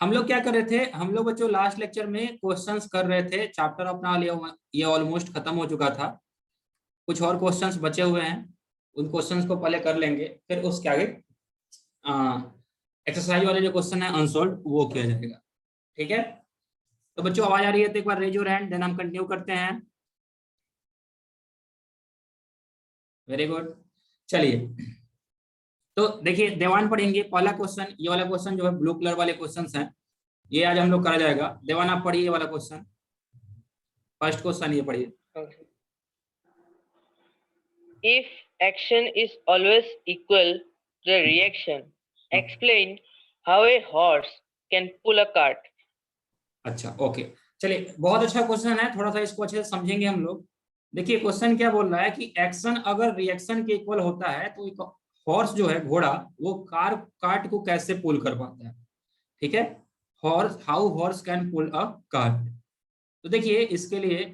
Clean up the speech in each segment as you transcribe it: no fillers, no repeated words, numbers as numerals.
हम लोग क्या कर रहे थे, हम लोग बच्चों लास्ट लेक्चर में क्वेश्चंस कर रहे थे, चैप्टर अपना ये ऑलमोस्ट खत्म हो चुका था। कुछ और क्वेश्चंस बचे हुए हैं, उन क्वेश्चंस को पहले कर लेंगे, फिर उसके आगे एक्सरसाइज वाले जो क्वेश्चन है अनसॉल्व वो किया जाएगा। ठीक है, तो बच्चों आवाज आ रही है तो एक बार रेज योर हैंड, देन हम कंटिन्यू करते हैं। Very good. चलिए, तो देखिए देवान पढ़ेंगे पहला क्वेश्चन। ये वाला क्वेश्चन जो है ब्लू कलर वाले क्वेश्चन हैं, ये आज हम लोग करा जाएगा। देवान आप पढ़िए ये वाला क्वेश्चन, फर्स्ट क्वेश्चन ये पढ़िए। Okay. If action is always equal to the reaction, explain how a horse can pull a cart. अच्छा ओके, चलिए बहुत अच्छा क्वेश्चन है, थोड़ा सा इसको अच्छे से समझेंगे हम लोग। देखिए क्वेश्चन क्या बोल रहा है कि एक्शन अगर रिएक्शन के इक्वल होता है तो एक हॉर्स जो है घोड़ा, वो कार्ट को कैसे पुल कर पाता है। ठीक है, horse, how horse can pull a cart. तो देखिए इसके लिए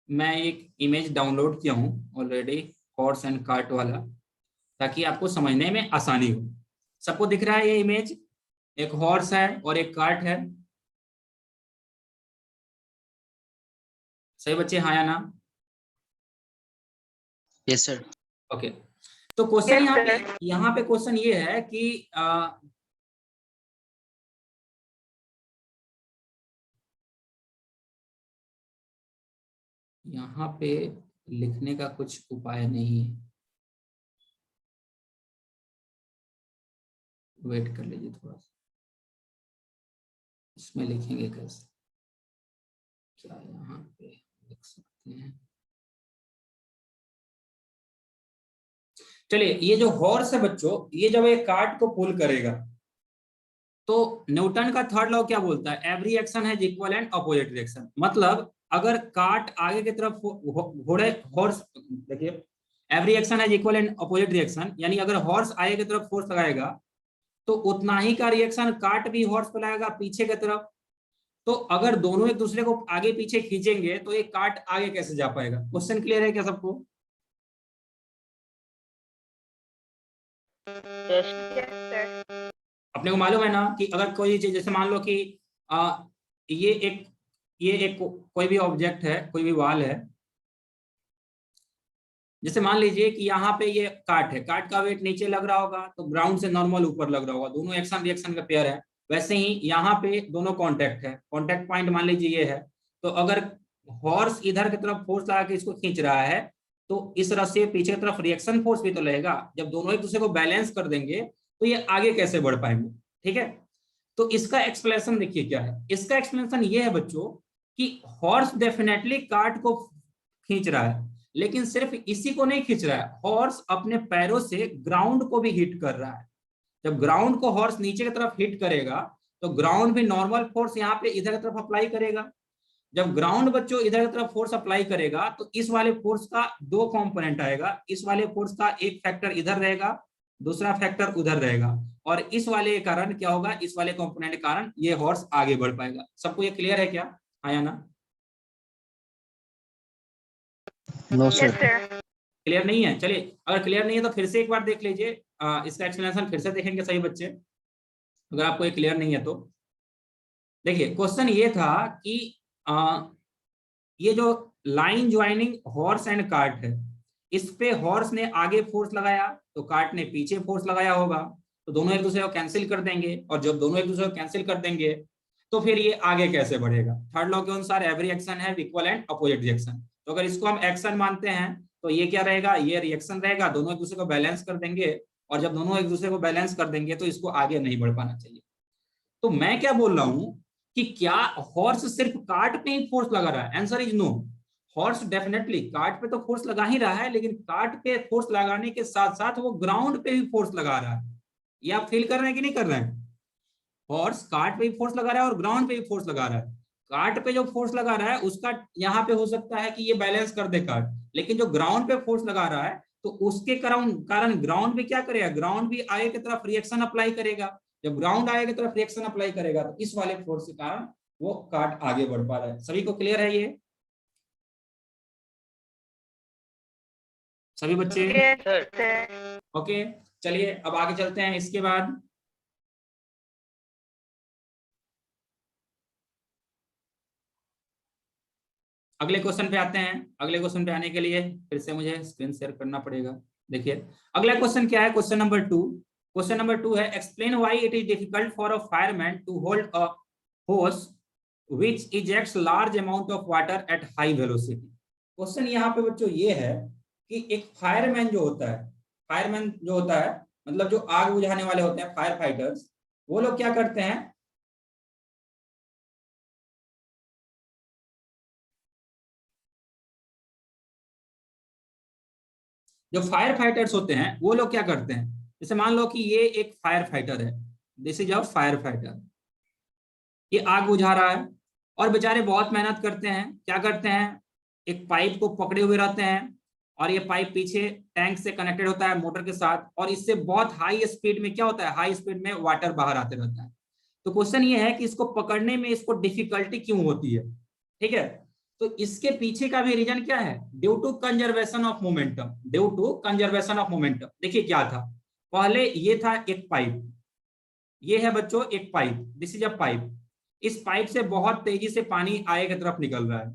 मैं एक इमेज डाउनलोड किया हूं ऑलरेडी, हॉर्स एंड कार्ट वाला, ताकि आपको समझने में आसानी हो। सबको दिख रहा है ये इमेज, एक हॉर्स है और एक कार्ट है। सही बच्चे, हाँ या ना? Yes sir. ओके, तो क्वेश्चन यहाँ पे क्वेश्चन ये है कि यहाँ पे लिखने का कुछ उपाय नहीं है, वेट कर लीजिए थोड़ा सा। इसमें लिखेंगे कैसे, क्या यहाँ पे लिख सकते हैं? चलिए, ये जो हॉर्स है बच्चों, ये जब एक कार्ट को पुल करेगा तो न्यूटन का थर्ड लॉ क्या बोलता है, every action has equal and opposite reaction. मतलब अगर कार्ट आगे की तरफ घोड़े हॉर्स, देखिए every action has equal and opposite reaction, यानी अगर हॉर्स आगे की तरफ फोर्स लगाएगा तो उतना ही का रिएक्शन कार्ट भी हॉर्स पे लगाएगा पीछे की तरफ। तो अगर दोनों एक दूसरे को आगे पीछे खींचेंगे तो ये कार्ट आगे कैसे जा पाएगा। क्वेश्चन क्लियर है क्या सबको? अपने को मालूम है ना कि अगर कोई चीज, जैसे मान लो कि ये एक कोई भी ऑब्जेक्ट है, कोई भी वाल है, जैसे मान लीजिए कि यहाँ पे ये कार्ट है, कार्ट का वेट नीचे लग रहा होगा तो ग्राउंड से नॉर्मल ऊपर लग रहा होगा, दोनों एक्शन रिएक्शन का पेयर है। वैसे ही यहाँ पे दोनों कांटेक्ट है, कांटेक्ट पॉइंट मान लीजिए ये है। तो अगर हॉर्स इधर की तरफ फोर्स लगा के इसको खींच रहा है तो इस रस्से पीछे की तरफ रिएक्शन फोर्स भी तो लगेगा। जब दोनों एक दूसरे को बैलेंस कर देंगे तो ये आगे कैसे बढ़ पाएंगे। ठीक है, तो इसका एक्सप्लेनेशन देखिए क्या है। इसका एक्सप्लेनेशन ये है बच्चों कि हॉर्स डेफिनेटली कार्ट को खींच रहा है, लेकिन सिर्फ इसी को नहीं खींच रहा है, हॉर्स अपने पैरों से ग्राउंड को भी हिट कर रहा है। जब ग्राउंड को हॉर्स नीचे की तरफ हिट करेगा तो ग्राउंड भी नॉर्मल फोर्स यहाँ पे इधर की तरफ अप्लाई करेगा। जब ग्राउंड बच्चों इधर की तरफ फोर्स अप्लाई करेगा तो इस वाले फोर्स का दो कंपोनेंट आएगा। इस वाले फोर्स का एक फैक्टर इधर रहेगा, दूसरा फैक्टर उधर रहेगा, और इस वाले के कारण क्या होगा, इस वाले कंपोनेंट के कारण ये हॉर्स आगे बढ़ पाएगा। सबको ये क्लियर है क्या, हाँ या ना? No sir. क्लियर नहीं है? चलिए, अगर क्लियर नहीं है तो फिर से एक बार देख लीजिए, इसका एक्सप्लेनेशन फिर से देखेंगे सही बच्चे, अगर आपको ये क्लियर नहीं है तो। देखिए क्वेश्चन ये था कि ये जो line joining horse and cart है, इस पे हॉर्स ने आगे फोर्स लगाया तो कार्ट ने पीछे फोर्स लगाया होगा, तो दोनों एक दूसरे को कैंसिल कर देंगे, और जब दोनों एक दूसरे को कैंसिल कर देंगे तो फिर ये आगे कैसे बढ़ेगा। थर्ड लॉ के अनुसार एवरी एक्शन है इक्वल एंड अपोजिट रिएक्शन। तो अगर इसको हम एक्शन मानते हैं तो ये क्या रहेगा, ये रिएक्शन रहेगा, दोनों एक दूसरे को बैलेंस कर देंगे, और जब दोनों एक दूसरे को बैलेंस कर देंगे तो इसको आगे नहीं बढ़ पाना चाहिए। तो मैं क्या बोल रहा हूं कि क्या हॉर्स सिर्फ कार्ट पे ही फोर्स लगा रहा है? Answer is no. Horse definitely cart पे तो फोर्स लगा ही रहा है, लेकिन कार्ट पे फोर्स लगाने के साथ साथ वो ग्राउंड पे भी फोर्स लगा रहा है। ये आप फील कर रहे हैं कि नहीं कर रहे हैं? हॉर्स कार्ट पे भी फोर्स लगा रहा है और ग्राउंड पे भी फोर्स लगा रहा है। कार्ट पे जो फोर्स लगा रहा है उसका यहाँ पे हो सकता है कि ये बैलेंस कर दे कार्ट, लेकिन जो ग्राउंड पे फोर्स लगा रहा है तो उसके कारण ग्राउंड भी क्या करेगा, ग्राउंड भी आगे की तरफ रिएक्शन अप्लाई करेगा। जब ग्राउंड आगे की तरफ रिएक्शन अप्लाई करेगा तो इस वाले फोर्स के कारण वो कार्ट आगे बढ़ पा रहा है। सभी को क्लियर है ये? सभी बच्चे ओके? चलिए अब आगे चलते हैं। इसके बाद अगले क्वेश्चन पे आते हैं। अगले क्वेश्चन पे आने के लिए फिर से मुझे स्क्रीन शेयर करना पड़ेगा। देखिए अगला क्वेश्चन क्या है, क्वेश्चन नंबर 2। क्वेश्चन नंबर 2 है explain why it is difficult for a fireman to hold a hose which ejects large amount of water at high velocity. Question यहाँ पे बच्चों ये है कि एक फायरमैन जो होता है, फायरमैन जो होता है मतलब जो आग बुझाने वाले होते हैं, फायर फाइटर्स, वो लोग क्या करते हैं, जो फायर फाइटर्स होते हैं वो लोग क्या करते हैं, जैसे मान लो कि ये एक फायर फाइटर है, this is a fire fighter, ये आग बुझा रहा है और बेचारे बहुत मेहनत करते हैं। क्या करते हैं, एक पाइप को पकड़े हुए रहते हैं और ये पाइप पीछे टैंक से कनेक्टेड होता है मोटर के साथ, और इससे बहुत हाई स्पीड में क्या होता है, हाई स्पीड में वाटर बाहर आते रहता है। तो क्वेश्चन ये है कि इसको पकड़ने में इसको डिफिकल्टी क्यों होती है, ठीक है। तो इसके पीछे का भी रीजन क्या है, due to conservation of momentum, due to conservation of momentum. देखिए क्या था, पहले ये था एक पाइप, ये है बच्चों एक pipe, this is a pipe. इस पाइप से बहुत तेजी से पानी आगे की तरफ निकल रहा है,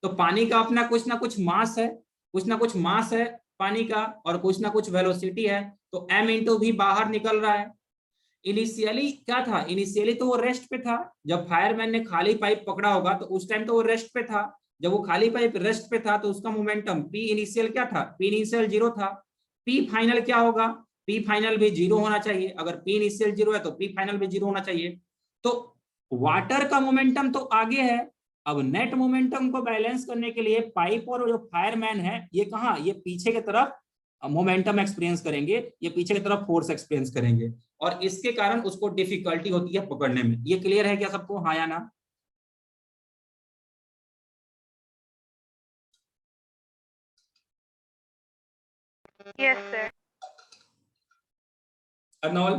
तो पानी का अपना कुछ ना कुछ मास है, कुछ ना कुछ मास है पानी का, और कुछ ना कुछ वेलोसिटी है, तो m इंटू भी बाहर निकल रहा है। इनिशियली क्या था, इनिशियली तो वो रेस्ट पे था, जब फायरमैन ने खाली पाइप पकड़ा होगा तो उस टाइम तो वो रेस्ट पे था। जब वो खाली पाइप रेस्ट पे था तो उसका मोमेंटम पी इनिशियल क्या था, पी इनिशियल 0 था। पी फाइनल क्या होगा, पी फाइनल भी 0 होना चाहिए, अगर पी इनिशियल 0 है तो पी फाइनल भी 0 होना चाहिए। तो वाटर का मोमेंटम तो आगे है, अब नेट मोमेंटम को बैलेंस करने के लिए पाइप और जो फायरमैन है ये कहाँ, ये पीछे की तरफ मोमेंटम एक्सपीरियंस करेंगे, ये पीछे की तरफ फोर्स एक्सपीरियंस करेंगे, और इसके कारण उसको डिफिकल्टी होती है पकड़ने में। ये क्लियर है क्या सबको, हाँ या ना? Yes, sir. अर्नोल,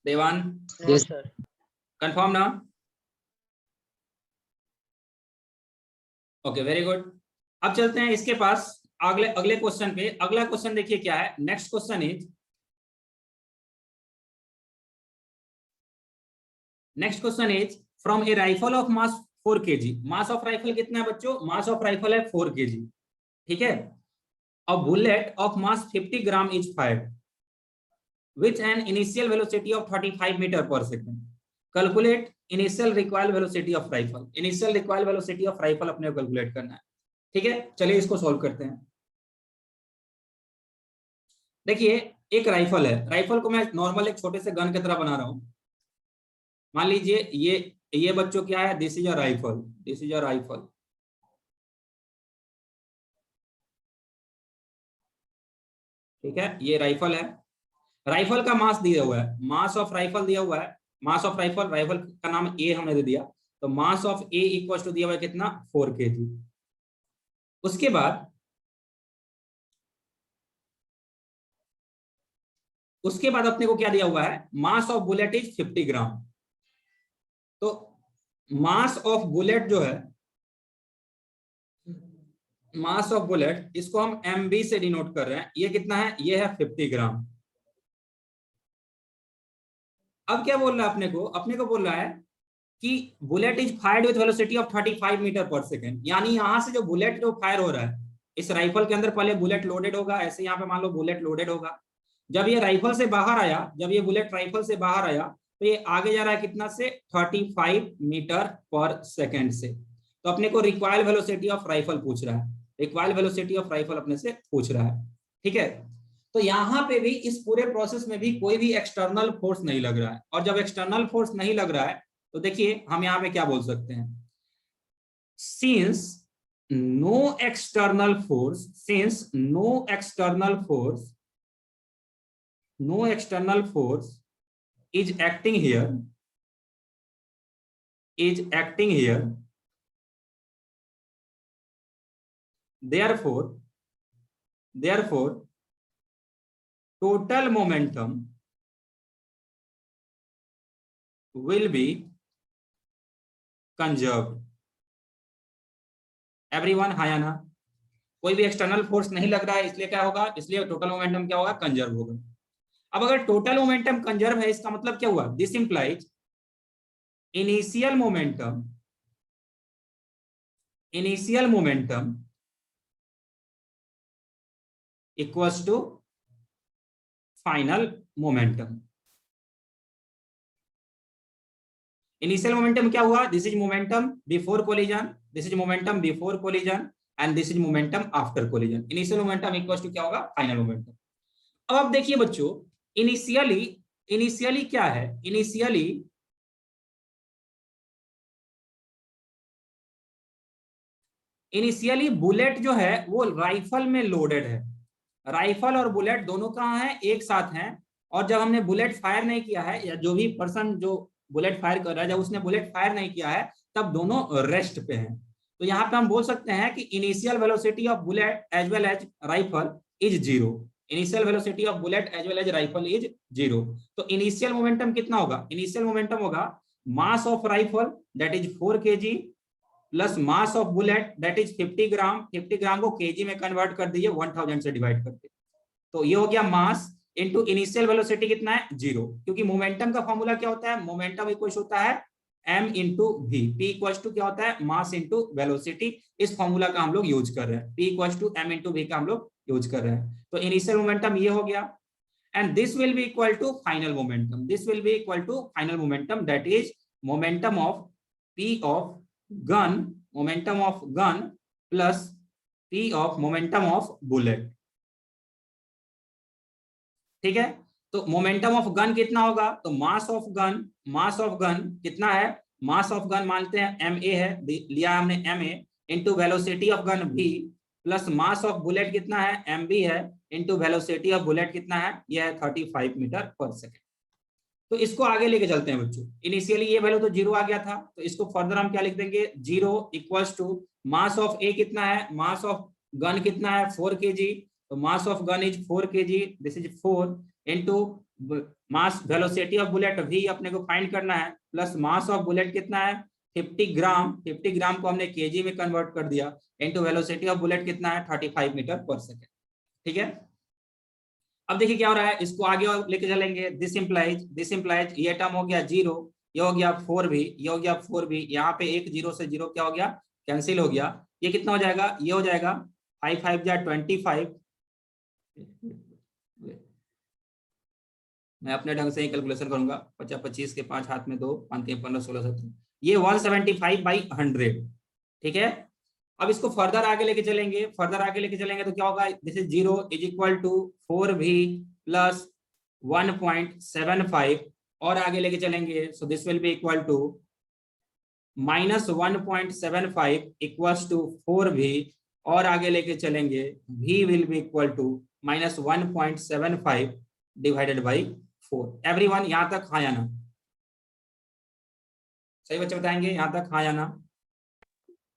देवान, No, Yes. sir. कंफर्म ना? Okay very good. अब चलते हैं इसके पास अगले अगले क्वेश्चन पे। अगला क्वेश्चन देखिए क्या है, next question is, next question is from A rifle of mass 4 kg। Mass of rifle कितना है बच्चों, मास ऑफ राइफल है 4 kg, ठीक है। A bullet of mass 50 gram is fired with an initial velocity of 35 meter per second. Calculate initial recoil velocity of rifle. Initial recoil velocity of rifle अपने को calculate करना है, ठीक है। चलिए इसको सॉल्व करते हैं। देखिए एक राइफल है, राइफल को मैं नॉर्मल एक छोटे से गन की तरह बना रहा हूं। मान लीजिए ये बच्चों क्या है, this is a rifle, this is a rifle, ठीक है, ये राइफल है। राइफल का मास दिया हुआ है, मास ऑफ राइफल दिया हुआ है, मास ऑफ राइफल, राइफल का नाम ए हमने दे दिया, तो mass of A equal to दिया हुआ है कितना, 4 kg। उसके बाद अपने को क्या दिया हुआ है, मास ऑफ बुलेट इज 50 ग्राम। तो मास ऑफ बुलेट जो है, मास ऑफ बुलेट, इसको हम MB से डिनोट कर रहे हैं, ये कितना है, ये है 50 ग्राम। अब क्या बोल रहा है अपने को बोल रहा है कि bullet is fired with velocity of 35 metre पर सेकंड, यानी यहां से जो बुलेट जो फायर हो रहा है, इस राइफल के अंदर पहले बुलेट लोडेड होगा, ऐसे यहाँ पे मान लो बुलेट लोडेड होगा। जब ये राइफल से बाहर आया, जब ये बुलेट राइफल से बाहर आया तो ये आगे जा रहा है कितना से, 35 मीटर पर सेकंड से। तो अपने को रिक्वायर्ड वेलोसिटी ऑफ राइफल पूछ रहा है, रिक्वायर्ड वेलोसिटी ऑफ राइफल अपने से पूछ रहा है, ठीक है। तो यहाँ पे भी इस पूरे प्रोसेस में भी कोई भी एक्सटर्नल फोर्स नहीं लग रहा है, और जब एक्सटर्नल फोर्स नहीं लग रहा है तो देखिए हम यहाँ पे क्या बोल सकते हैं, since no external force, since no external force is acting here, therefore total momentum will be conserved. Everyone हाँ या ना? कोई भी एक्सटर्नल फोर्स नहीं लग रहा है, इसलिए क्या होगा, इसलिए टोटल मोमेंटम क्या होगा, कंजर्व होगा। अब अगर टोटल मोमेंटम कंजर्व है इसका मतलब क्या हुआ, this implies initial momentum equals to final momentum. Initial momentum क्या हुआ, this is momentum before collision, this is momentum before collision and this is momentum after collision. Initial momentum equals to क्या होगा, final momentum. अब आप देखिए बच्चों, initially क्या है, इनिशियली बुलेट जो है वो राइफल में लोडेड है। राइफल और बुलेट दोनों कहाँ हैं, एक साथ हैं। और जब हमने बुलेट फायर नहीं किया है, या जो भी पर्सन जो बुलेट फायर कर रहा है, जब उसने बुलेट फायर नहीं किया है तब दोनों रेस्ट पे हैं। तो यहाँ पे हम बोल सकते हैं कि initial velocity of bullet as well as rifle is zero. Initial velocity of bullet as well as rifle is zero. तो इनिशियल मोमेंटम कितना होगा, इनिशियल मोमेंटम होगा mass of rifle that is 4 kg plus mass of bullet that is 50 gram. 50 gram को KG में convert कर दीजिए 1000 से divide करके, तो ये हो गया मास इनटू इनिशियल वेलोसिटी कितना है, जीरो। क्योंकि मोमेंटम का फॉर्मूला क्या होता है, मोमेंटम इक्वल होता है m into V. P equal to क्या होता है, मास इंटू वेलोसिटी। इस फॉर्मूला का हम लोग यूज कर रहे हैं, P equal to m into V का हम लोग यूज कर रहे हैं। तो इनिशियल मोमेंटम ये हो गया and this will be equal to final momentum. This will be equal to final momentum that is momentum of P of gun, momentum of gun plus P of momentum of bullet. ठीक है, तो momentum of gun कितना होगा, तो mass of gun कितना है, mass of gun मानते हैं ma है, लिया हमने ma into velocity of gun v plus mass of bullet कितना है mb है इंटू वेलोसिटी ऑफ बुलेट कितना है, यह है 35 मीटर पर सेकेंड। तो इसको आगे लेके चलते हैं बच्चों। इनिशियली ये वैल्यू तो जीरो आ गया था, तो इसको फर्दर हम क्या लिख देंगे, zero equals to mass of A कितना है, मास ऑफ गन कितना है 4 kg, तो mass of gun is 4 kg, this is 4 into mass velocity of bullet v अपने को फाइंड करना है, प्लस मास ऑफ बुलेट कितना है 50 ग्राम। 50 ग्राम को हमने केजी में कन्वर्ट कर दिया इनटू वेलोसिटी ऑफ बुलेट कितना है 35 मीटर पर सेकेंड। ठीक है, अब देखिए क्या हो रहा है, इसको आगे और लेके चलेंगे। दिस इंप्लाइज ये टर्म हो गया जीरो, ये हो गया 4v, ये हो गया 4v, यहाँ पे एक जीरो से जीरो क्या हो गया, कैंसिल हो गया। ये कितना हो जाएगा, ये हो जाएगा 5 5 जा 25। मैं अपने ढंग से ही कैलकुलेशन करूंगा, 50 25 के 5 हाथ में 2 5 3 15 16 17, ये 175/100। ठीक है, अब इसको फर्दर आगे लेके चलेंगे, तो क्या होगा, this is zero is equal to 4v plus 1.75 और आगे लेके चलेंगे, so this will be equal to minus 1.75 equals to 4v और आगे लेके चलेंगे, v will be equal to minus 1.75 divided by 4। Everyone यहां तक हाँ या ना, सही बच्चे बताएंगे, यहां तक हाँ या ना।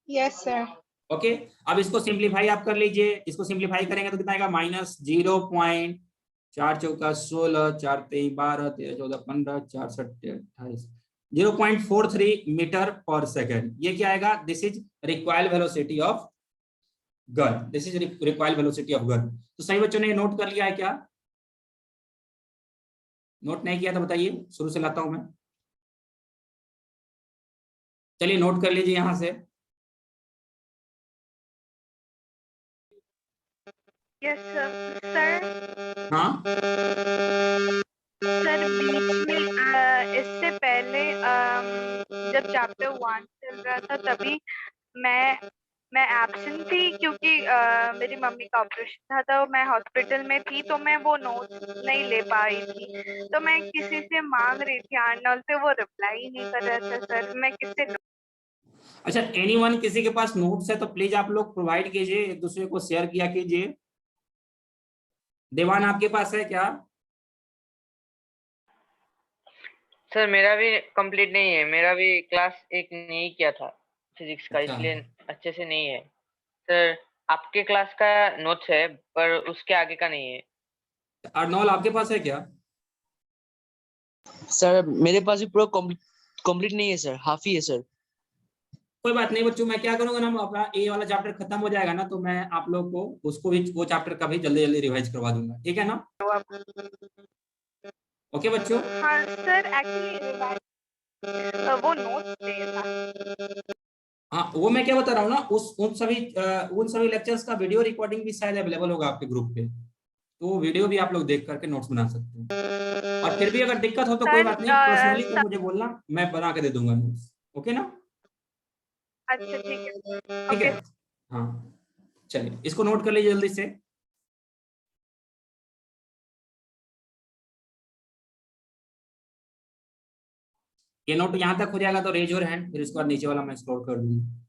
Yes, sir. ओके, अब इसको सिंप्लीफाई आप कर लीजिए। इसको सिंप्लीफाई करेंगे तो कितना आएगा, माइनस 0.4 चौका 16 4 3 12 13 14 15 4 7 28 0.43 मीटर पर सेकेंड। ये क्या आएगा, this is required velocity of gun, this is required velocity of gun. तो सही बच्चों ने नोट कर लिया है क्या, नोट नहीं किया तो बताइए, शुरू से लाता हूं मैं। चलिए नोट कर लीजिए यहां से। Yes, sir. Sir, हाँ सर बीच में इससे पहले जब चैप्टर 1 चल रहा था तभी मैं एब्सेंट थी क्योंकि मेरी मम्मी का ऑपरेशन था, तो मैं हॉस्पिटल में थी, तो मैं वो नोट्स नहीं ले पा रही थी। तो मैं किसी से मांग रही थी आर्नल्ड से, वो रिप्लाई ही नहीं कर रहा था सर। मैं किससे अच्छा, एनीवन किसी के पास नोट्स है तो प्लीज आप लोग प्रोवाइड कीजिए, एक दूसरे को शेयर किया कीजिए। देवान आपके पास है क्या? सर मेरा भी कंप्लीट नहीं है, मेरा भी क्लास 1 नहीं किया था फिजिक्स का, अच्छा। इसलिए अच्छे से नहीं है। सर आपके क्लास का नोट्स है पर उसके आगे का नहीं है। अर्नोल आपके पास है क्या? सर मेरे पास भी पूरा कंप्लीट नहीं है सर, हाफ ही है सर। कोई बात नहीं बच्चों, मैं क्या करूंगा ना, अपना ए वाला चैप्टर खत्म हो जाएगा ना तो मैं आप लोग को उसको भी, वो चैप्टर का भी जल्दी जल्दी रिवाइज करवा दूंगा, ठीक है ना। ओके बच्चों? हाँ सर, एक्चुअली वो नोट्स चाहिए था। हाँ, वो मैं क्या बता रहा हूँ ना, उन सभी लेक्चर्स का वीडियो रिकॉर्डिंग भी शायद अवेलेबल होगा आपके ग्रुप पे, तो वो वीडियो भी आप लोग देख करके नोट्स बना सकते हैं। और फिर भी अगर दिक्कत हो तो कोई सर बात नहीं, पर्सनली तो मुझे बोलना, मैं बना के दे दूंगा नोट्स। ओके ना? अच्छा ठीक है। ठीक है, ओके। हाँ चलिए इसको नोट कर लीजिए जल्दी से। ये नोट यहाँ तक हो जाएगा तो रेज योर हैंड, फिर इसके बाद नीचे वाला मैं स्क्रॉल कर दूंगा।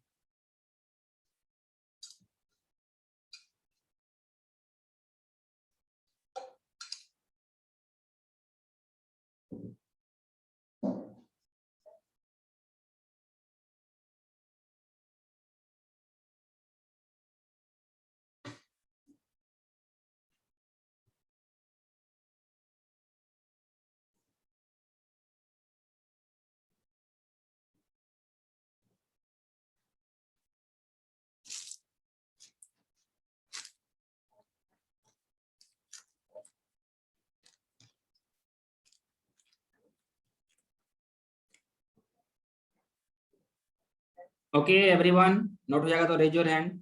ओके एवरीवन, नोट हो जाएगा तो raise your hand.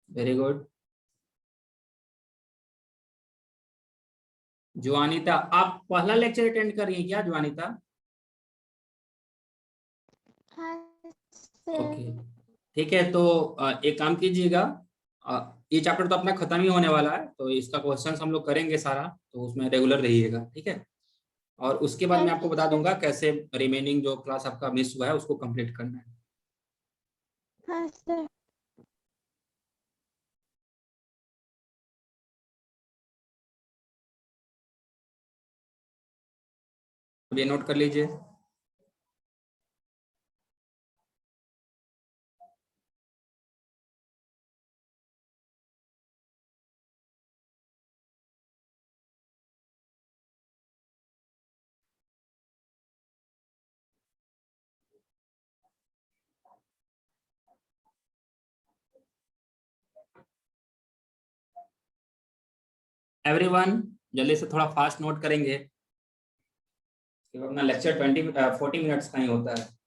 Very good. Juanita, आप पहला लेक्चर अटेंड कर रही हैं क्या जुआनिता? ओके ठीक है, तो एक काम कीजिएगा, ये चैप्टर तो अपना खत्म ही होने वाला है, तो इसका क्वेश्चंस हम लोग करेंगे सारा, तो उसमें रेगुलर रहिएगा, ठीक है? और उसके बाद मैं आपको बता दूंगा कैसे रिमेनिंग जो क्लास आपका मिस हुआ है उसको कंप्लीट करना है। हाँ सर। अब ये नोट कर लीजिए। एवरीवन जल्दी से थोड़ा फास्ट नोट करेंगे, अपना लेक्चर 40 मिनट्स का ही होता है।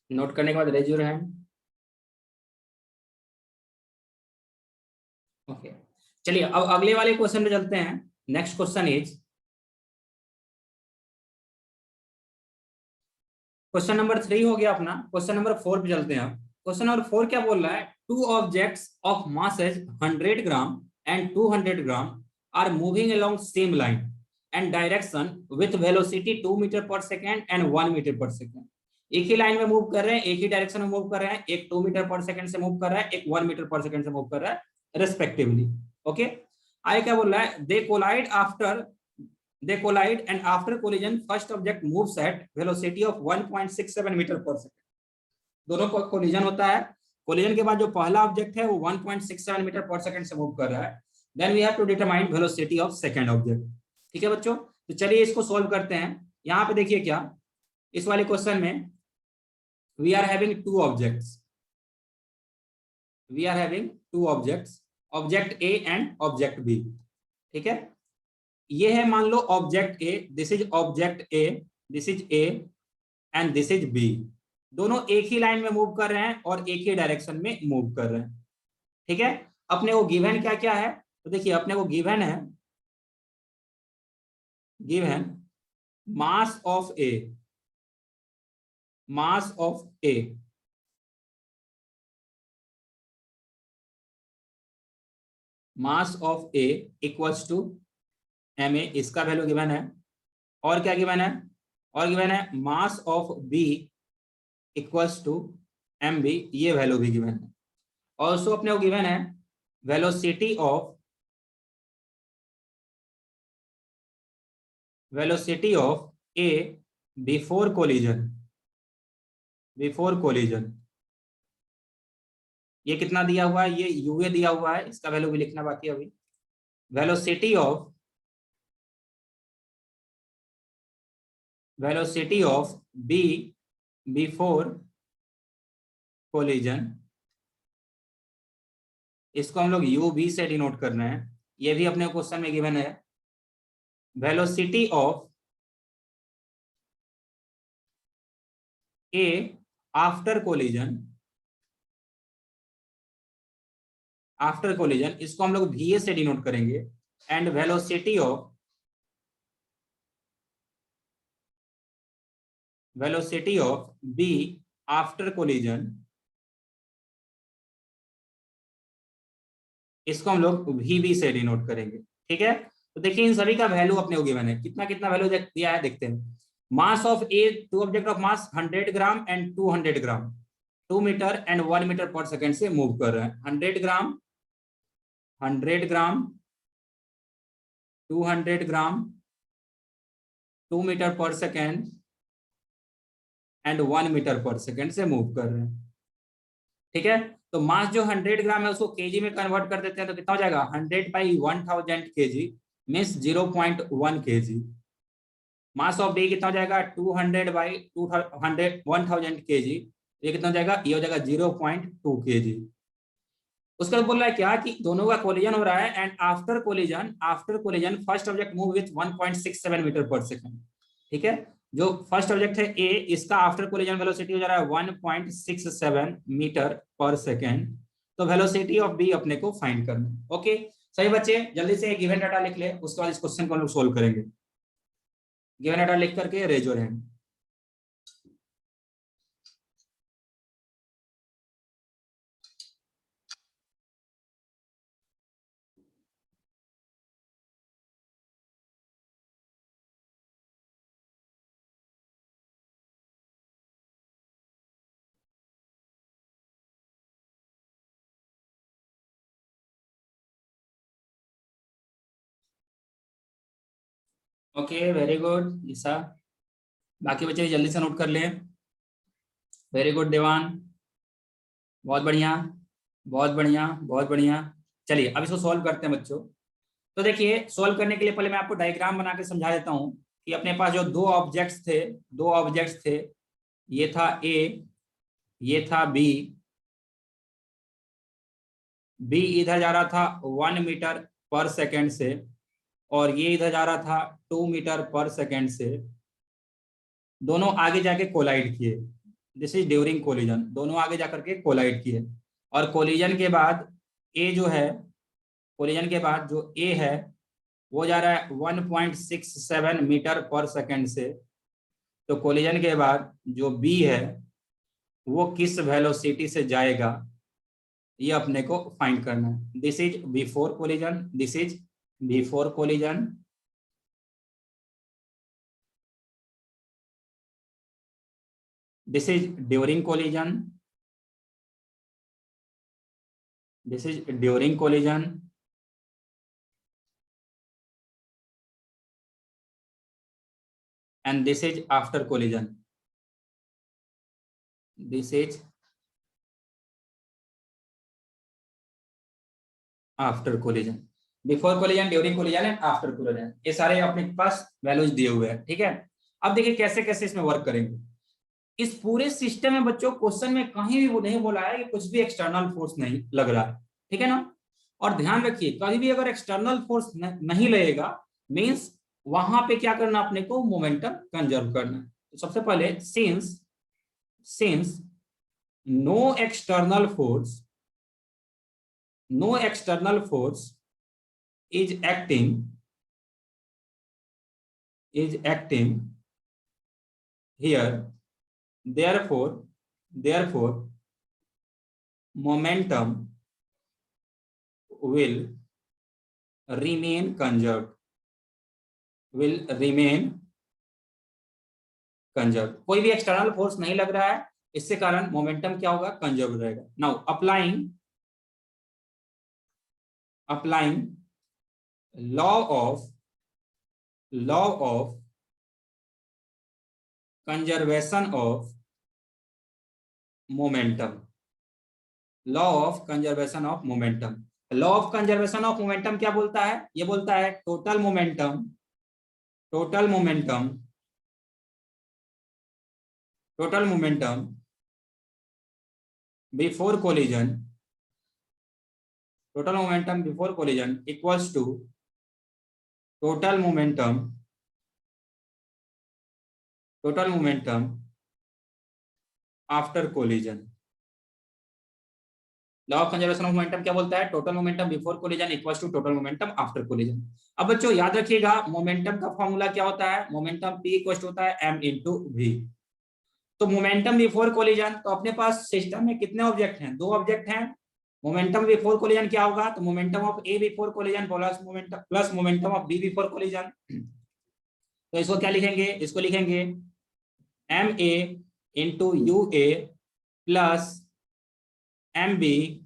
नोट करने के बाद रेज योर हैंड। ओके चलिए अब अगले वाले क्वेश्चन में चलते हैं। Next question is question number 3 हो गया अपना, क्वेश्चन नंबर 4 पे चलते हैं। क्वेश्चन नंबर 4 क्या बोल रहा है? Two objects of masses 100 gram and 200 gram are moving along same line and direction with velocity 2 meter per second and 1 meter per second. एक ही लाइन में मूव कर रहे हैं, एक ही डायरेक्शन में मूव कर रहे हैं, एक 2 मीटर पर सेकेंड से मूव कर रहा है, एक 1 मीटर पर सेकेंड से मूव कर रहा है रेस्पेक्टिवली। ओके, आगे क्या बोल रहा है? They collide and after collision first object moves at velocity of 1.67 meter per second. दोनों को कोलिजन होता है, कोलिजन के बाद जो पहला ऑब्जेक्ट है वो 1.67 मीटर पर सेकेंड से मूव कर रहा है। Then we have to determine velocity of second object. ठीक है बच्चों, तो चलिए इसको सॉल्व करते हैं। यहाँ पे देखिए क्या, इस वाले क्वेश्चन में we are having two objects, object A and object B. ठीक है, ये है मान लो object A, this is object A, this is A, and this is B. दोनों एक ही लाइन में मूव कर रहे हैं और एक ही डायरेक्शन में मूव कर रहे हैं। ठीक है, अपने को गिवन क्या क्या है, तो देखिए अपने को गिवन है, given mass of A, mass of A, mass of A equals to M A, इसका वैल्यू गिवन है। और क्या गिवन है, और गिवन है mass of B equals to M B, ये वैल्यू भी गिवन है। ऑल्सो अपने को गिवन है velocity of, velocity of A before collision, before collision. ये कितना दिया हुआ है, ये यूए दिया हुआ है, इसका वैल्यू भी लिखना बाकी है अभी। Velocity of, velocity of B before collision, इसको हम लोग यू बी से डिनोट कर रहे हैं। ये भी अपने क्वेश्चन में गिवन है। Velocity of A after collision, after collision इसको हम लोग वी ए से डिनोट करेंगे। And velocity of, velocity of B after collision, इसको हम लोग वी से डिनोट करेंगे। ठीक है, तो देखिए इन सभी का वैल्यू अपने को गिवन है। कितना कितना वैल्यू दिया है देखते हैं। Mass of A, two object of mass 100 gram and 200 gram, 2 meter and 1 meter per second से मूव कर रहे हैं। 100 gram, 100 gram, 200 gram, 2 meter per second and 1 meter per second से मूव कर रहे हैं। ठीक है, तो मास जो 100 ग्राम है उसको केजी में कन्वर्ट कर देते हैं तो कितना हो जाएगा, 100 by 1000 kg means 0.1 kg. Mass of B कितना हो जाएगा, 200 बाई 1000 केजी, ये कितना हो जाएगा, ये हो जाएगा 0.2 केजी। उसके बाद बोल रहा है क्या कि दोनों का कोलिजन हो रहा है and after collision, after collision first object move with 1.67 meter पर सेकंड। ठीक है, जो फर्स्ट ऑब्जेक्ट है ए, इसका आफ्टर कोलिजन वेलोसिटी हो जा रहा है 1.67 मीटर पर सेकेंड। तो वेलोसिटी ऑफ बी अपने को फाइंड करना है। ओके सही बच्चे, जल्दी से गिवन डाटा लिख ले, उसके बाद इस क्वेश्चन को हम लोग सोल्व करेंगे। गिवन डाटा लिख करके raise your hand. Okay very good Isa, बाकी बच्चे जल्दी से नोट कर लें। वेरी गुड देवान, बहुत बढ़िया, बहुत बढ़िया, बहुत बढ़िया। चलिए अब इसको सॉल्व करते हैं बच्चों। तो देखिए सॉल्व करने के लिए पहले मैं आपको डायग्राम बना के समझा देता हूं कि अपने पास जो दो ऑब्जेक्ट्स थे, ये था ए, ये था बी। बी इधर जा रहा था 1 मीटर पर सेकेंड से और ये इधर जा रहा था 2 मीटर पर सेकेंड से। दोनों आगे जाके कोलाइड किए, दिस इज ड्यूरिंग कोलिजन। दोनों आगे जाकर के कोलाइड किए और कोलिजन के बाद ए जो है, कोलिजन के बाद जो ए है वो जा रहा है 1.67 मीटर पर सेकेंड से। तो कोलिजन के बाद जो बी है वो किस वेलोसिटी से जाएगा ये अपने को फाइंड करना है। This is before collision, this is before collision, this is during collision, this is during collision, and this is after collision, this is after collision, before collision, during collision and after collision। ये सारे अपने पास values दिए हुए हैं। ठीक है, अब देखिए कैसे कैसे इसमें वर्क करेंगे। इस पूरे सिस्टम में बच्चों क्वेश्चन में कहीं भी वो नहीं बोला है कि कुछ भी एक्सटर्नल फोर्स नहीं लग रहा है। ठीक है ना, और ध्यान रखिए कभी भी अगर एक्सटर्नल फोर्स नहीं लगेगा मींस वहां पे क्या करना, अपने को मोमेंटम कंजर्व करना है। तो सबसे पहले since no external force is acting here, therefore momentum will remain conserved. कोई भी एक्सटर्नल फोर्स नहीं लग रहा है, इससे कारण मोमेंटम क्या होगा, कंजर्व रहेगा. Now applying law of conservation of momentum. Law of conservation of momentum क्या बोलता है, ये बोलता है total momentum before collision equals to total momentum after collision. Law of conservation of momentum क्या बोलता है, total momentum before collision equals to total momentum after collision. अब बच्चों याद रखिएगा, मोमेंटम का फॉर्मूला क्या होता है, मोमेंटम P इक्वल्स होता है m into v. तो मोमेंटम बिफोर कोलिजन, तो अपने पास सिस्टम में कितने ऑब्जेक्ट हैं, 2 ऑब्जेक्ट हैं. मोमेंटम बिफोर कोलिजन क्या होगा, तो momentum of A before collision plus momentum of B before collision. तो इसको क्या लिखेंगे, इसको लिखेंगे MA into UA plus MB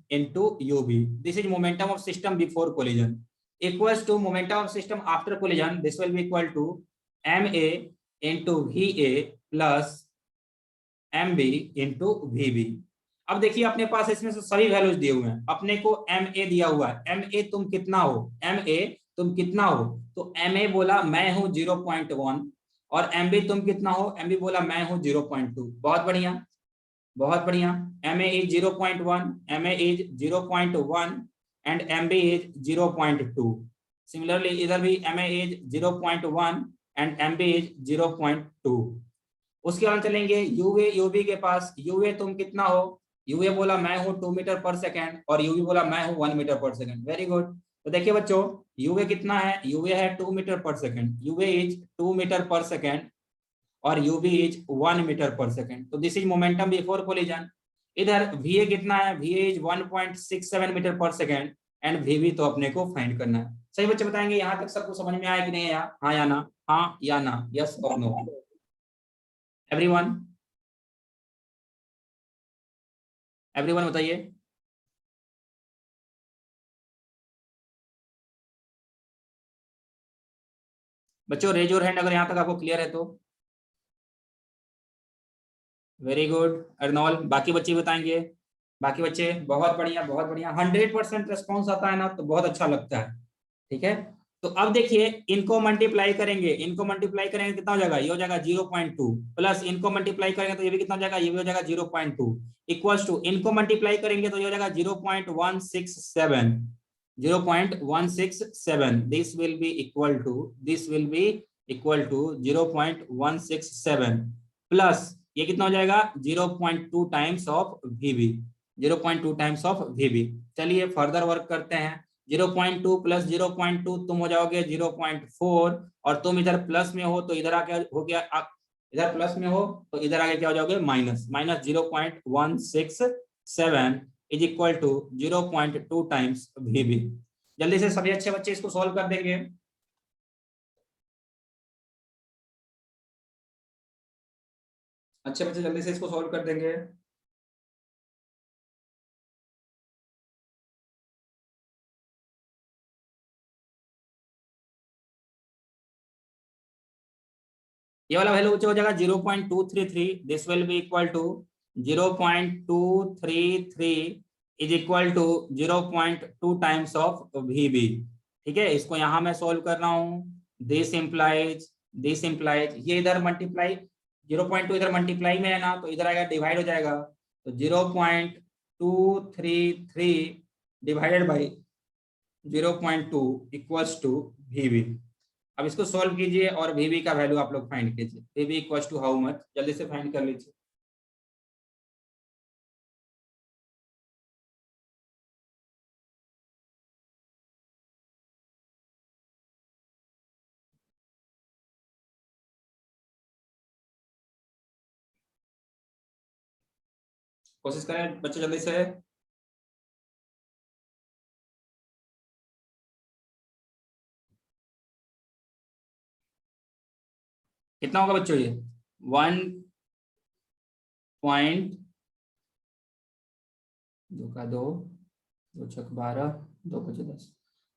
into UB. This is momentum of system before collision equals to momentum of system after collision. This will be equal to MA into VA plus MB into VB. अब देखिए अपने पास इसमें से सभी values दिए हुए हैं. अपने को MA दिया हुआ है, MA तुम कितना हो, तो MA बोला मैं हूं 0.1 और MB तुम कितना हो, MB बोला मैं हूं 0.2. बहुत बढ़िया. MA is 0.1, MA is 0.1 and MB is 0.2. Similarly, इधर भी MA is 0.1 and MB is 0.2. उसके बाद चलेंगे UA UB के पास. UA तुम कितना हो, UA बोला मैं हूँ 2 मीटर पर सेकेंड और UB बोला मैं हूँ 1 meter per second. Very good. तो देखिए बच्चों, UA कितना है, UA है 2 meter per second. UA is 2 meter per second और UB is 1 meter per second. तो this is momentum before collision. इधर VA कितना है, VA is 1.67 meter per second and VB तो अपने को फाइंड करना है. सही बच्चे बताएंगे यहाँ तक सबको समझ में आया कि नहीं आया, हाँ या ना, यस और नो. एवरीवन बताइए. बच्चों रेज योर हैंड अगर यहाँ तक आपको क्लियर है तो. Very good. अर्नॉल, बाकी बच्चे बताएंगे. बाकी बच्चे बहुत बढ़िया 100% रेस्पॉन्स आता है ना, तो बहुत अच्छा लगता है. ठीक है, तो अब देखिए इनको मल्टीप्लाई करेंगे कितना हो जाएगा, ये हो जाएगा 0.2 प्लस इनको मल्टीप्लाई करेंगे तो ये भी कितना हो जाएगा, ये भी हो जाएगा 0.2 इक्वल्स टू इनको मल्टीप्लाई करेंगे तो ये हो जाएगा 0.167. This will be equal to 0.167 plus ये कितना हो जाएगा 0.2 टाइम्स ऑफ VB. चलिए फर्दर वर्क करते हैं. 0.2 प्लस 0.2 तुम हो जाओगे 0.4 और तुम इधर प्लस में हो तो इधर आके हो गया, इधर प्लस में हो तो इधर आगे क्या हो जाओगे minus. 0.167 is equal to 0.2 times VB. जल्दी से सभी अच्छे बच्चे इसको सॉल्व कर देंगे. अच्छे बच्चे जल्दी से इसको सॉल्व कर देंगे. ये वाला वैल्यू हो जाएगा 0.233. This will be equal to 0.233 is equal to 0.2 times of VB. ठीक है, इसको यहां मैं सॉल्व कर रहा हूं. दिस इंप्लाइज ये इधर मल्टीप्लाई 0.2 इधर मल्टीप्लाई में है ना, तो इधर आएगा डिवाइड हो जाएगा. तो 0.233 divided by 0.2 equals to VB. अब इसको सॉल्व कीजिए और VB का वैल्यू आप लोग फाइंड कीजिए। VB equals to how much, जल्दी से फाइंड कर लीजिए। कोशिश करें बच्चे जल्दी से। कितना होगा बच्चों ये?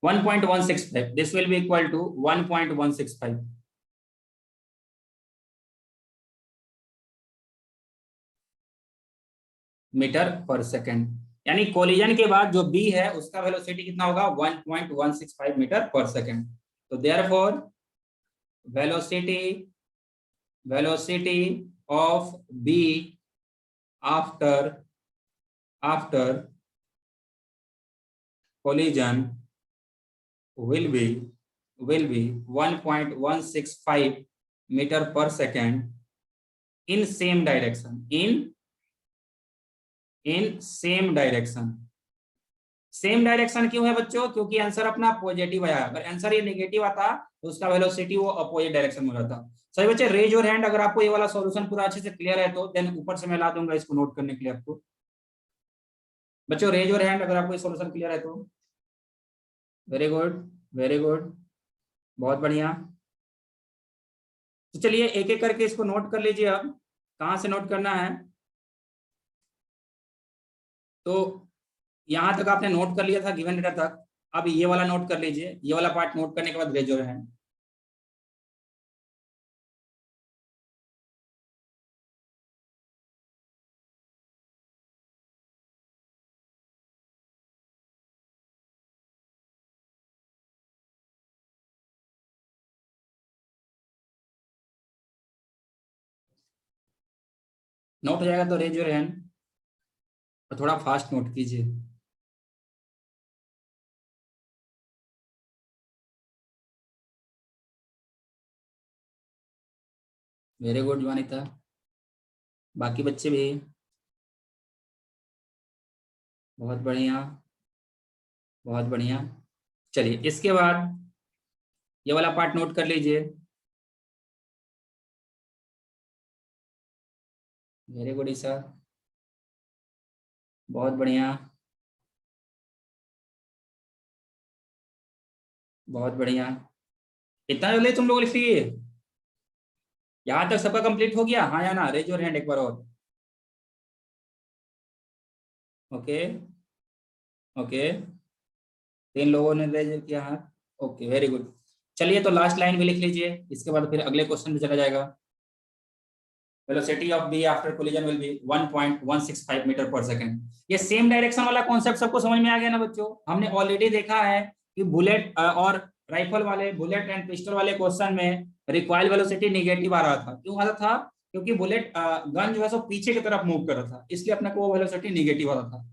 1.10 this will be equal to 1.165 meter per second. यानी कोलिजन के बाद जो B है उसका वेलोसिटी कितना होगा? 1.165 मीटर पर सेकेंड। तो therefore velocity of B after collision will be 1.165 meter per second in same direction, in same direction। Same direction क्यों है बच्चों? क्योंकि आंसर अपना पॉजिटिव आया। अगर आंसर ये नेगेटिव आता तो उसका वेलोसिटी वो अपोजिट डायरेक्शन में रहता। सही बच्चे, रेज योर हैंड अगर आपको ये वाला सॉल्यूशन पूरा अच्छे से क्लियर है तो। देन ऊपर से मैं ला दूंगा इसको नोट करने के लिए आपको। बच्चों रेज योर हैंड अगर आपको ये सॉल्यूशन क्लियर है तो। वेरी गुड, वेरी गुड, बहुत बढ़िया। तो चलिए एक एक करके इसको नोट कर लीजिए। अब कहाँ से नोट करना है? तो यहां तक आपने नोट कर लिया था गिवन डेटा तक। अब ये वाला नोट कर लीजिए। ये वाला पार्ट नोट करने के बाद रेज योर हैंड। नोट हो जाएगा तो रेज योर हैंड और थोड़ा फास्ट नोट कीजिए। वेरी गुड ज्वानिता, बाकी बच्चे भी बहुत बढ़िया, बहुत बढ़िया। चलिए इसके बाद ये वाला पार्ट नोट कर लीजिए। वेरी गुड ईसा, बहुत बढ़िया, बहुत बढ़िया। इतना जल्दी तुम लोग लिख लिए? यहां तक सबका कंप्लीट हो गया? हाँ या ना? रेज योर हैंड एक बार और। ओके ओके, 3 लोगों ने रेज किया हाथ। Okay very good. चलिए तो लास्ट लाइन भी लिख लीजिए, इसके बाद फिर अगले क्वेश्चन में चला जाएगा। Velocity of B after collision will be 1.165 meter पर सेकंड। ये सेम डायरेक्शन वाला कॉन्सेप्ट सबको समझ में आ गया ना बच्चों? हमने ऑलरेडी देखा है कि बुलेट और राइफल वाले, बुलेट एंड पिस्टल वाले क्वेश्चन में रिकॉइल वेलोसिटी नेगेटिव आ रहा था। क्यों आ रहा था? क्योंकि बुलेट गन जो है सो पीछे की तरफ मूव कर रहा था, इसलिए अपने को वो वेलोसिटी नेगेटिव आ रहा था।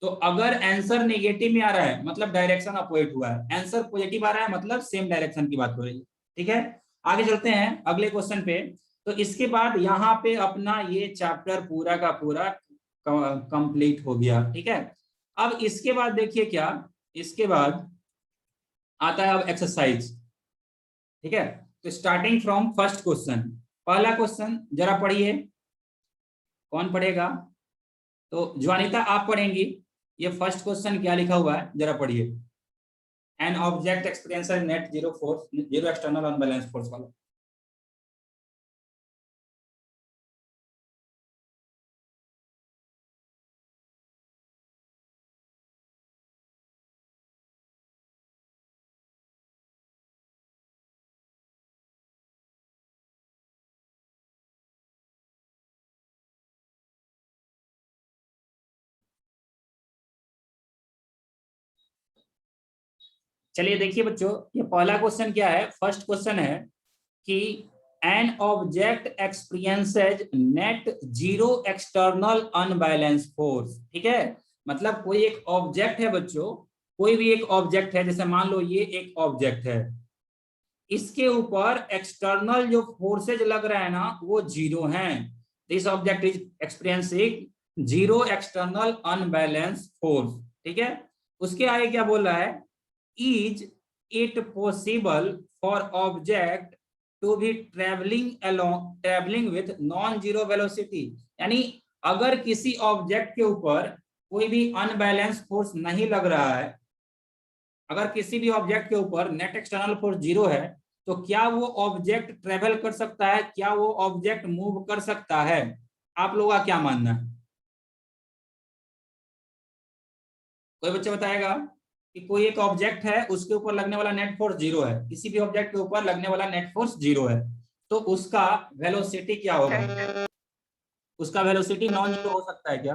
तो अगर आंसर नेगेटिव में आ रहा है मतलब डायरेक्शन अपोजिट हुआ है, आंसर पॉजिटिव आ रहा है मतलब सेम डायरेक्शन की बात हो रही है। ठीक है, आगे चलते हैं अगले क्वेश्चन पे। तो इसके बाद यहाँ पे अपना ये चैप्टर पूरा का पूरा कंप्लीट हो गया। ठीक है, अब इसके बाद देखिए क्या, इसके बाद आता है अब एक्सरसाइज। ठीक है, तो स्टार्टिंग फ्रॉम फर्स्ट क्वेश्चन, पहला क्वेश्चन जरा पढ़िए। कौन पढ़ेगा? तो ज्वानिता आप पढ़ेंगी। ये फर्स्ट क्वेश्चन क्या लिखा हुआ है जरा पढ़िए। An object experience net zero force, zero external unbalance force वाला। चलिए देखिए बच्चों, ये पहला क्वेश्चन क्या है? फर्स्ट क्वेश्चन है कि an object experiences net zero external unbalance force. ठीक है, मतलब कोई एक ऑब्जेक्ट है बच्चों, कोई भी एक ऑब्जेक्ट है, जैसे मान लो ये एक ऑब्जेक्ट है, इसके ऊपर एक्सटर्नल जो फोर्सेज लग रहा है ना वो जीरो हैं। This object is experiencing zero external unbalance force. ठीक है, उसके आगे क्या बोल रहा है, is it possible for object to be travelling with non zero velocity. यानी अगर किसी ऑब्जेक्ट के ऊपर कोई भी अनबैलेंस फोर्स नहीं लग रहा है, अगर किसी भी ऑब्जेक्ट के ऊपर नेट एक्सटर्नल फोर्स जीरो है, तो क्या वो ऑब्जेक्ट ट्रेवल कर सकता है, क्या वो ऑब्जेक्ट मूव कर सकता है? आप लोगों का क्या मानना है? कोई बच्चा बताएगा कि कोई एक ऑब्जेक्ट है, उसके ऊपर लगने वाला नेट फोर्स जीरो है, किसी भी ऑब्जेक्ट के ऊपर लगने वाला नेट फोर्स जीरो है, तो उसका वेलोसिटी क्या होगा? उसका वेलोसिटी नॉन जीरो हो सकता है क्या?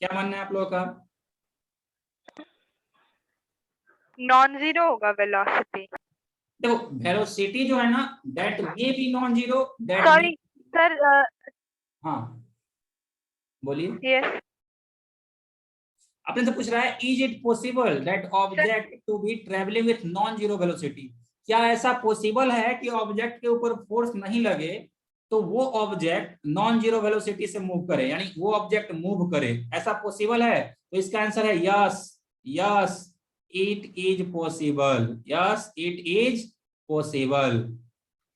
क्या मानना है आप लोगों का? नॉन जीरो होगा वेलोसिटी। देखो वेलोसिटी जो है ना, that may be non zero, that sorry sir. हाँ बोलिए। यस अपने से पूछ रहा है, is it possible that object to be travelling with non zero velocity? क्या ऐसा पॉसिबल है कि ऑब्जेक्ट के ऊपर फोर्स नहीं लगे तो वो ऑब्जेक्ट नॉन जीरो वेलोसिटी से मूव करे, यानी वो ऑब्जेक्ट मूव करे, ऐसा पॉसिबल है? तो इसका आंसर है yes, yes it is possible, yes it is possible.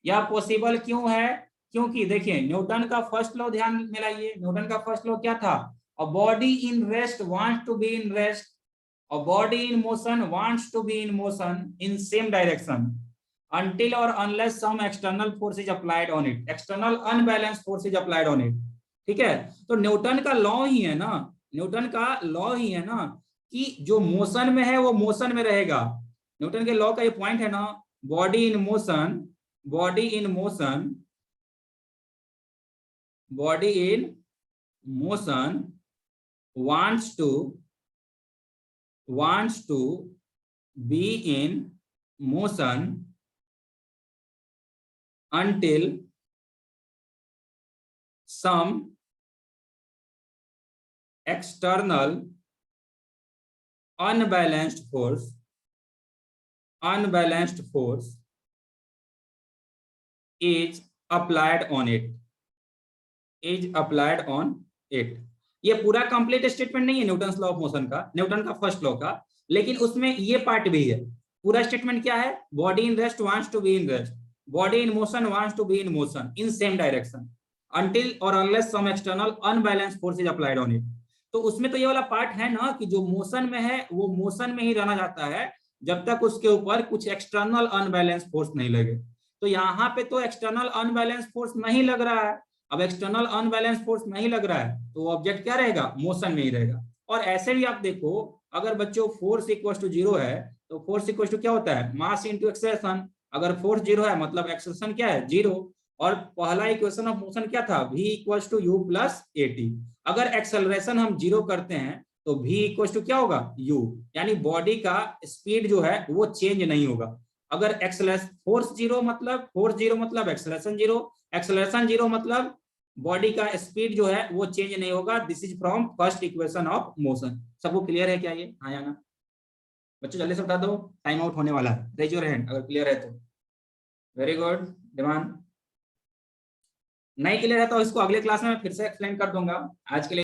यह पॉसिबल क्यों है? क्योंकि देखिए न्यूटन का फर्स्ट लॉ ध्यान में लाइए। न्यूटन का फर्स्ट लॉ क्या था? A body in rest wants to be in rest, a body in motion wants to be in motion in same direction until or unless some external force is applied on it, external unbalanced force is applied on it। ठीक है, तो Newton का law ही है ना, Newton का law ही है ना कि जो मोशन में है वो मोशन में रहेगा। न्यूटन के लॉ का ये पॉइंट है ना, body in motion, body in motion, body in motion wants to be in motion until some external unbalanced force is applied on it, is applied on it। ये पूरा complete statement नहीं है Newton law of motion का, Newton का first law का, लेकिन उसमें ये पार्ट भी है। पूरा स्टेटमेंट क्या है? Body in rest wants to be in rest, body in motion wants to be in motion in same direction until or unless some external unbalanced force is applied on it। तो उसमें तो ये वाला part है ना कि जो motion में है वो मोशन में ही रहना जाता है जब तक उसके ऊपर कुछ एक्सटर्नल अनबैलेंस फोर्स नहीं लगे। तो यहाँ पे तो एक्सटर्नल अनबैलेंस फोर्स नहीं लग रहा है। अब एक्सटर्नल अनबैलेंस फोर्स नहीं लग रहा है तो ऑब्जेक्ट क्या रहेगा? मोशन में ही रहेगा। और ऐसे भी आप देखो, अगर बच्चों फोर्स इक्वल टू जीरो है तो फोर्स इक्वल टू क्या होता है? Mass into acceleration. अगर फोर्स जीरो है मतलब एक्सेलरेशन क्या है? जीरो। और पहला इक्वेशन ऑफ मोशन क्या था? v equal to U plus A T. अगर एक्सेलरेशन हम जीरो करते हैं तो v इक्वल टू क्या होगा? u, यानी बॉडी का स्पीड जो है वो चेंज नहीं होगा। अगर फोर्स जीरो मतलब एक्सेलरेशन जीरो, एक्सेलरेशन जीरो मतलब बॉडी का स्पीड जो है वो चेंज नहीं होगा। This is from first equation of motion. सबको क्लियर है क्या ये? हाँ या ना? बच्चों जल्दी से बता दो, टाइम आउट होने वाला है। रेज योर हैंड अगर क्लियर है तो। Very good demand. नहीं क्लियर है तो इसको अगले क्लास में मैं फिर से एक्सप्लेन कर दूंगा। आज के लिए